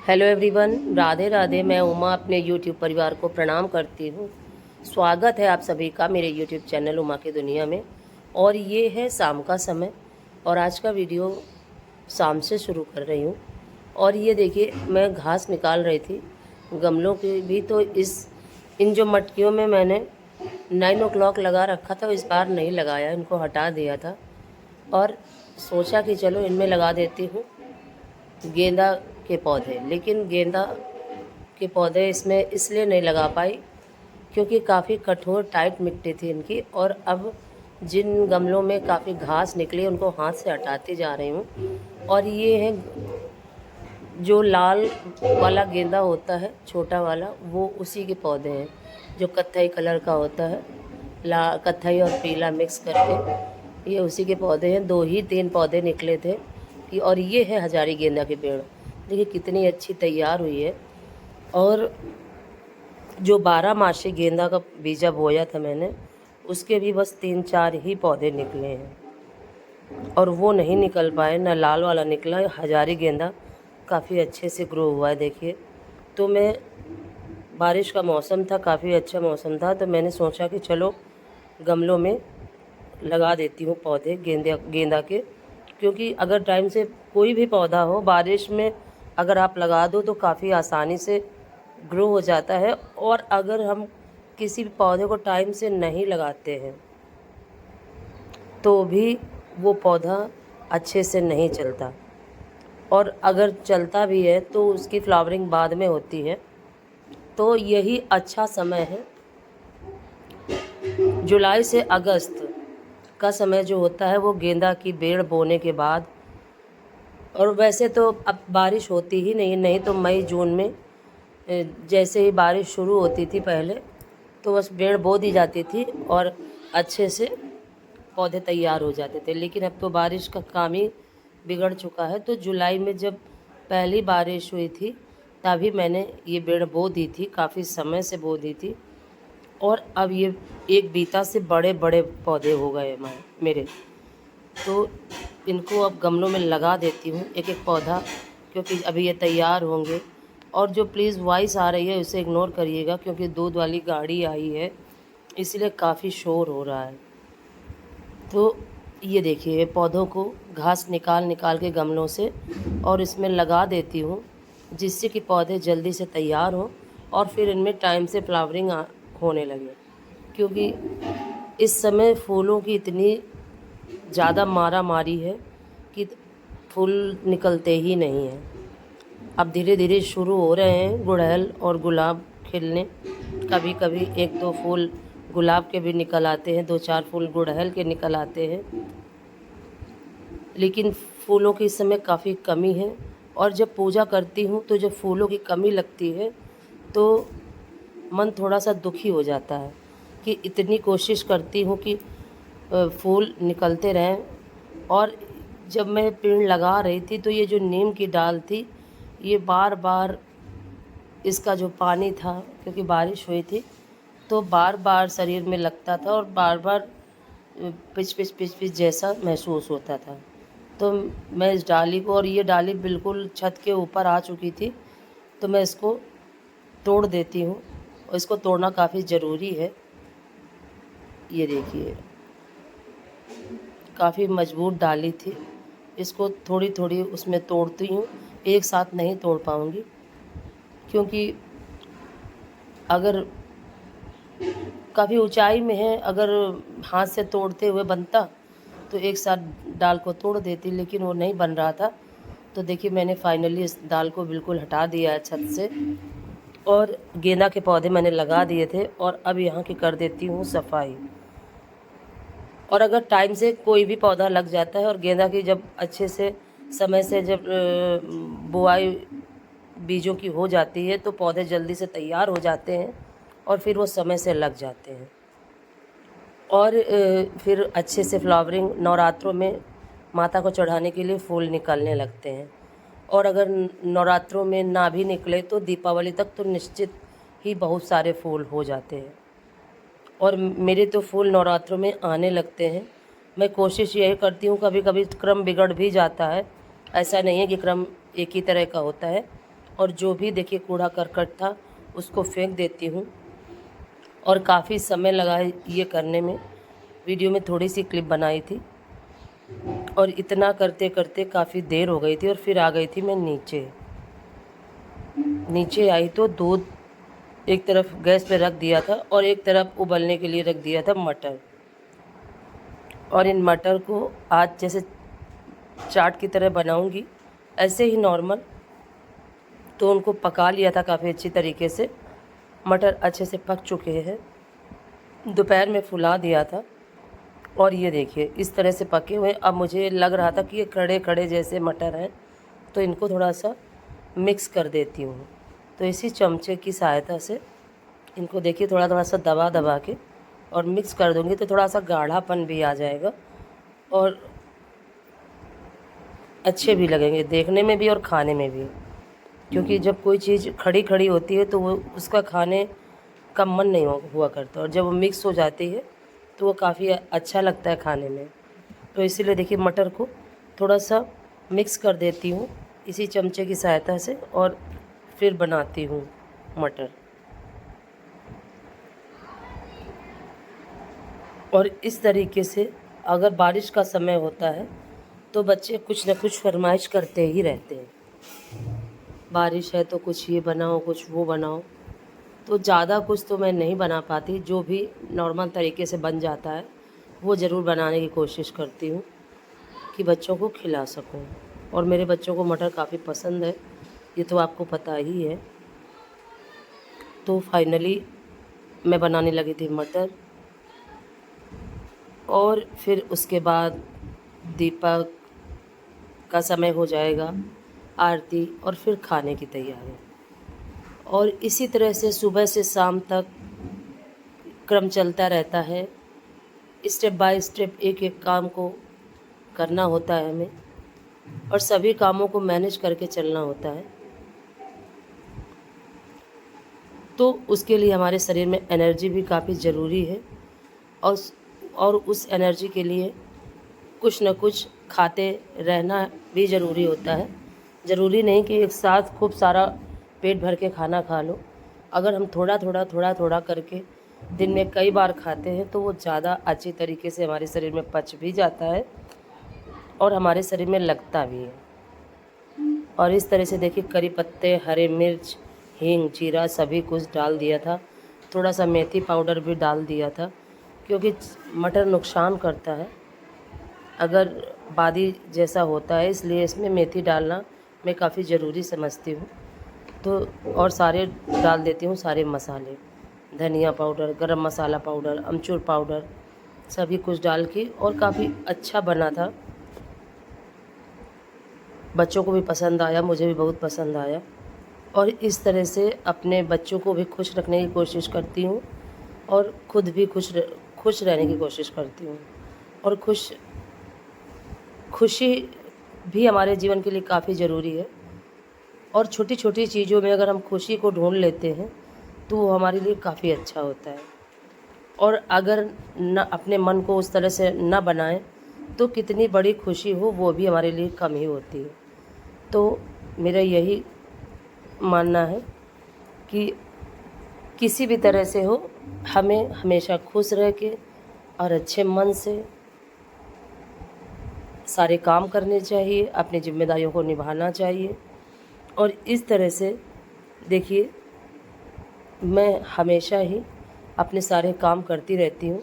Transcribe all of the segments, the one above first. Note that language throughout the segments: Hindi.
Hello everyone, Radhe Radhe. मैं उमा अपने यूट्यूब परिवार को प्रणाम करती हूँ। स्वागत है आप सभी का मेरे यूट्यूब चैनल उमा की दुनिया में। और ये है शाम का समय और आज का वीडियो शाम से शुरू कर रही हूँ। और ये देखिए, मैं घास निकाल रही थी गमलों की भी, तो इन जो मटकियों में मैंने 9 o'clock लगा रखा था, इस बार नहीं लगाया, इनको हटा दिया था और सोचा कि चलो इनमें लगा देती हूँ गेंदा के पौधे। लेकिन गेंदा के पौधे इसमें इसलिए नहीं लगा पाई क्योंकि काफ़ी कठोर टाइट मिट्टी थी इनकी। और अब जिन गमलों में काफ़ी घास निकली उनको हाथ से हटाती जा रही हूँ। और ये है जो लाल वाला गेंदा होता है, छोटा वाला, वो उसी के पौधे हैं जो कत्थई कलर का होता है, कत्थई और पीला मिक्स करके। ये उसी के पौधे हैं। 2 ही 3 पौधे निकले थे। और ये है हजारी गेंदा के पेड़। देखिए कितनी अच्छी तैयार हुई है। और जो 12 मासी गेंदा का बीजा बोया था मैंने, उसके भी बस 3-4 ही पौधे निकले हैं और वो नहीं निकल पाए, ना लाल वाला निकला। हजारी गेंदा काफ़ी अच्छे से ग्रो हुआ है, देखिए। तो मैं, बारिश का मौसम था, काफ़ी अच्छा मौसम था, तो मैंने सोचा कि चलो गमलों में लगा देती हूँ पौधे गेंदा के। क्योंकि अगर टाइम से कोई भी पौधा हो, बारिश में अगर आप लगा दो तो काफ़ी आसानी से ग्रो हो जाता है। और अगर हम किसी भी पौधे को टाइम से नहीं लगाते हैं तो भी वो पौधा अच्छे से नहीं चलता। और अगर चलता भी है तो उसकी फ्लावरिंग बाद में होती है। तो यही अच्छा समय है, जुलाई से अगस्त का समय जो होता है वो गेंदा की बेड़ बोने के बाद। और वैसे तो अब बारिश होती ही नहीं तो मई जून में जैसे ही बारिश शुरू होती थी पहले, तो बस बेड़ बो दी जाती थी और अच्छे से पौधे तैयार हो जाते थे। लेकिन अब तो बारिश का काम ही बिगड़ चुका है। तो जुलाई में जब पहली बारिश हुई थी तभी मैंने ये बेड़ बो दी थी, काफ़ी समय से बो दी थी। और अब ये एक बीता से बड़े बड़े पौधे हो गए मेरे। तो इनको अब गमलों में लगा देती हूँ एक एक पौधा, क्योंकि अभी ये तैयार होंगे। और जो प्लीज़ वॉइस आ रही है उसे इग्नोर करिएगा, क्योंकि दूध वाली गाड़ी आई है, इसलिए काफ़ी शोर हो रहा है। तो ये देखिए, पौधों को घास निकाल निकाल के गमलों से और इसमें लगा देती हूँ, जिससे कि पौधे जल्दी से तैयार हों और फिर इनमें टाइम से फ्लावरिंग होने लगे। क्योंकि इस समय फूलों की इतनी ज़्यादा मारा मारी है कि फूल निकलते ही नहीं हैं। अब धीरे धीरे शुरू हो रहे हैं गुड़हल और गुलाब खिलने। कभी कभी 1-2 फूल गुलाब के भी निकल आते हैं, 2-4 फूल गुड़हल के निकल आते हैं। लेकिन फूलों की इस समय काफ़ी कमी है। और जब पूजा करती हूँ तो जब फूलों की कमी लगती है तो मन थोड़ा सा दुखी हो जाता है कि इतनी कोशिश करती हूँ कि फूल निकलते रहें। और जब मैं पेड़ लगा रही थी तो ये जो नीम की डाल थी, ये बार बार इसका जो पानी था, क्योंकि बारिश हुई थी, तो बार बार शरीर में लगता था और बार बार पिच पिच पिच पिच जैसा महसूस होता था। तो मैं इस डाली को, और ये डाली बिल्कुल छत के ऊपर आ चुकी थी, तो मैं इसको तोड़ देती हूँ। और इसको तोड़ना काफ़ी ज़रूरी है। ये देखिए, काफ़ी मजबूत डाली थी, इसको थोड़ी थोड़ी उसमें तोड़ती हूँ, एक साथ नहीं तोड़ पाऊँगी। क्योंकि अगर काफ़ी ऊंचाई में है, अगर हाथ से तोड़ते हुए बनता तो एक साथ डाल को तोड़ देती, लेकिन वो नहीं बन रहा था। तो देखिए, मैंने फाइनली इस डाल को बिल्कुल हटा दिया है छत से। और गेंदा के पौधे मैंने लगा दिए थे और अब यहाँ की कर देती हूँ सफाई। और अगर टाइम से कोई भी पौधा लग जाता है, और गेंदा की जब अच्छे से समय से जब बुआई बीजों की हो जाती है तो पौधे जल्दी से तैयार हो जाते हैं और फिर वो समय से लग जाते हैं। और फिर अच्छे से फ्लावरिंग नवरात्रों में माता को चढ़ाने के लिए फूल निकलने लगते हैं। और अगर नवरात्रों में ना भी निकले तो दीपावली तक तो निश्चित ही बहुत सारे फूल हो जाते हैं। और मेरे तो फूल नवरात्रों में आने लगते हैं। मैं कोशिश यही करती हूँ, कभी कभी क्रम बिगड़ भी जाता है, ऐसा नहीं है कि क्रम एक ही तरह का होता है। और जो भी देखिए कूड़ा करकट था उसको फेंक देती हूँ। और काफ़ी समय लगा है ये करने में, वीडियो में थोड़ी सी क्लिप बनाई थी और इतना करते करते काफ़ी देर हो गई थी। और फिर आ गई थी मैं नीचे आई तो दूध एक तरफ गैस पे रख दिया था और एक तरफ उबलने के लिए रख दिया था मटर। और इन मटर को आज जैसे चाट की तरह बनाऊंगी, ऐसे ही नॉर्मल। तो उनको पका लिया था काफ़ी अच्छी तरीके से, मटर अच्छे से पक चुके हैं। दोपहर में फुला दिया था और ये देखिए इस तरह से पके हुए। अब मुझे लग रहा था कि ये खड़े खड़े जैसे मटर हैं, तो इनको थोड़ा सा मिक्स कर देती हूँ। तो इसी चमचे की सहायता से इनको देखिए थोड़ा थोड़ा सा दबा दबा के और मिक्स कर दूँगी, तो थोड़ा सा गाढ़ापन भी आ जाएगा और अच्छे भी लगेंगे देखने में भी और खाने में भी। क्योंकि जब कोई चीज़ खड़ी खड़ी होती है तो वो उसका खाने का मन नहीं हुआ करता, और जब वो मिक्स हो जाती है तो वो काफ़ी अच्छा लगता है खाने में। तो इसीलिए देखिए मटर को थोड़ा सा मिक्स कर देती हूँ इसी चमचे की सहायता से और फिर बनाती हूँ मटर। और इस तरीके से अगर बारिश का समय होता है तो बच्चे कुछ न कुछ फरमाइश करते ही रहते हैं, बारिश है तो कुछ ये बनाओ कुछ वो बनाओ। तो ज़्यादा कुछ तो मैं नहीं बना पाती, जो भी नॉर्मल तरीके से बन जाता है वो ज़रूर बनाने की कोशिश करती हूँ कि बच्चों को खिला सकूँ। और मेरे बच्चों को मटर काफ़ी पसंद है, ये तो आपको पता ही है। तो फाइनली मैं बनाने लगी थी मटर, और फिर उसके बाद दीपक का समय हो जाएगा, आरती, और फिर खाने की तैयारी। और इसी तरह से सुबह से शाम तक क्रम चलता रहता है। स्टेप बाय स्टेप एक एक काम को करना होता है हमें, और सभी कामों को मैनेज करके चलना होता है। तो उसके लिए हमारे शरीर में एनर्जी भी काफ़ी ज़रूरी है, और उस एनर्जी के लिए कुछ न कुछ खाते रहना भी ज़रूरी होता है। ज़रूरी नहीं कि एक साथ खूब सारा पेट भर के खाना खा लो। अगर हम थोड़ा थोड़ा करके दिन में कई बार खाते हैं तो वो ज़्यादा अच्छी तरीके से हमारे शरीर में पच भी जाता है और हमारे शरीर में लगता भी है। और इस तरह से देखिए करी पत्ते, हरे मिर्च, हींग, जीरा सभी कुछ डाल दिया था। थोड़ा सा मेथी पाउडर भी डाल दिया था, क्योंकि मटर नुकसान करता है अगर बादी जैसा होता है, इसलिए इसमें मेथी डालना मैं काफ़ी ज़रूरी समझती हूँ। तो और सारे डाल देती हूँ सारे मसाले, धनिया पाउडर, गरम मसाला पाउडर, अमचूर पाउडर, सभी कुछ डाल के, और काफ़ी अच्छा बना था। बच्चों को भी पसंद आया, मुझे भी बहुत पसंद आया। और इस तरह से अपने बच्चों को भी खुश रखने की कोशिश करती हूँ और खुद भी खुश रहने की कोशिश करती हूँ। और खुशी भी हमारे जीवन के लिए काफ़ी ज़रूरी है, और छोटी छोटी चीज़ों में अगर हम खुशी को ढूंढ लेते हैं तो वो हमारे लिए काफ़ी अच्छा होता है। और अगर न अपने मन को उस तरह से न बनाएं तो कितनी बड़ी खुशी हो वो भी हमारे लिए कम ही होती है। तो मेरा यही मानना है कि किसी भी तरह से हो, हमें हमेशा खुश रह के और अच्छे मन से सारे काम करने चाहिए, अपनी जिम्मेदारियों को निभाना चाहिए। और इस तरह से देखिए मैं हमेशा ही अपने सारे काम करती रहती हूँ।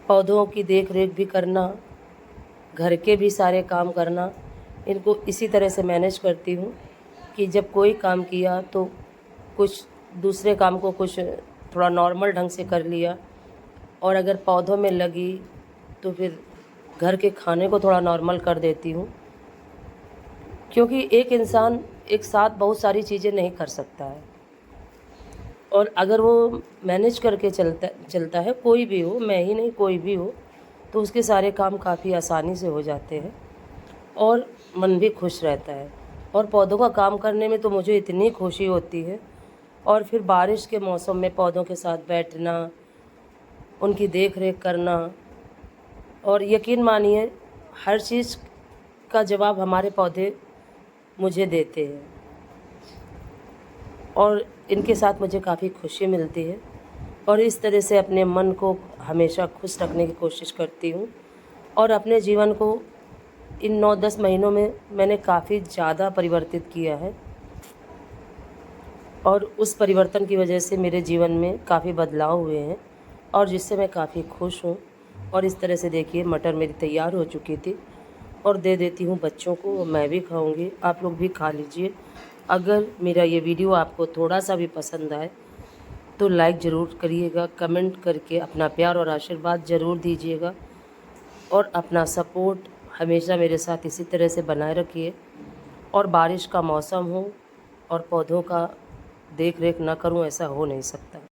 पौधों की देख रेख भी करना, घर के भी सारे काम करना, इनको इसी तरह से मैनेज करती हूँ कि जब कोई काम किया तो कुछ दूसरे काम को कुछ थोड़ा नॉर्मल ढंग से कर लिया, और अगर पौधों में लगी तो फिर घर के खाने को थोड़ा नॉर्मल कर देती हूँ। क्योंकि एक इंसान एक साथ बहुत सारी चीज़ें नहीं कर सकता है, और अगर वो मैनेज करके चलता है, कोई भी हो, मैं ही नहीं कोई भी हो, तो उसके सारे काम काफ़ी आसानी से हो जाते हैं और मन भी खुश रहता है। और पौधों का काम करने में तो मुझे इतनी खुशी होती है। और फिर बारिश के मौसम में पौधों के साथ बैठना, उनकी देख रेख करना, और यकीन मानिए हर चीज़ का जवाब हमारे पौधे मुझे देते हैं। और इनके साथ मुझे काफ़ी खुशी मिलती है और इस तरह से अपने मन को हमेशा खुश रखने की कोशिश करती हूँ। और अपने जीवन को इन 9-10 महीनों में मैंने काफ़ी ज़्यादा परिवर्तित किया है और उस परिवर्तन की वजह से मेरे जीवन में काफ़ी बदलाव हुए हैं और जिससे मैं काफ़ी खुश हूँ। और इस तरह से देखिए मटर मेरी तैयार हो चुकी थी और दे देती हूँ बच्चों को, मैं भी खाऊंगी, आप लोग भी खा लीजिए। अगर मेरा ये वीडियो आपको थोड़ा सा भी पसंद आए तो लाइक ज़रूर करिएगा, कमेंट करके अपना प्यार और आशीर्वाद ज़रूर दीजिएगा और अपना सपोर्ट हमेशा मेरे साथ इसी तरह से बनाए रखिए। और बारिश का मौसम हो और पौधों का देख रेख ना करूं, ऐसा हो नहीं सकता।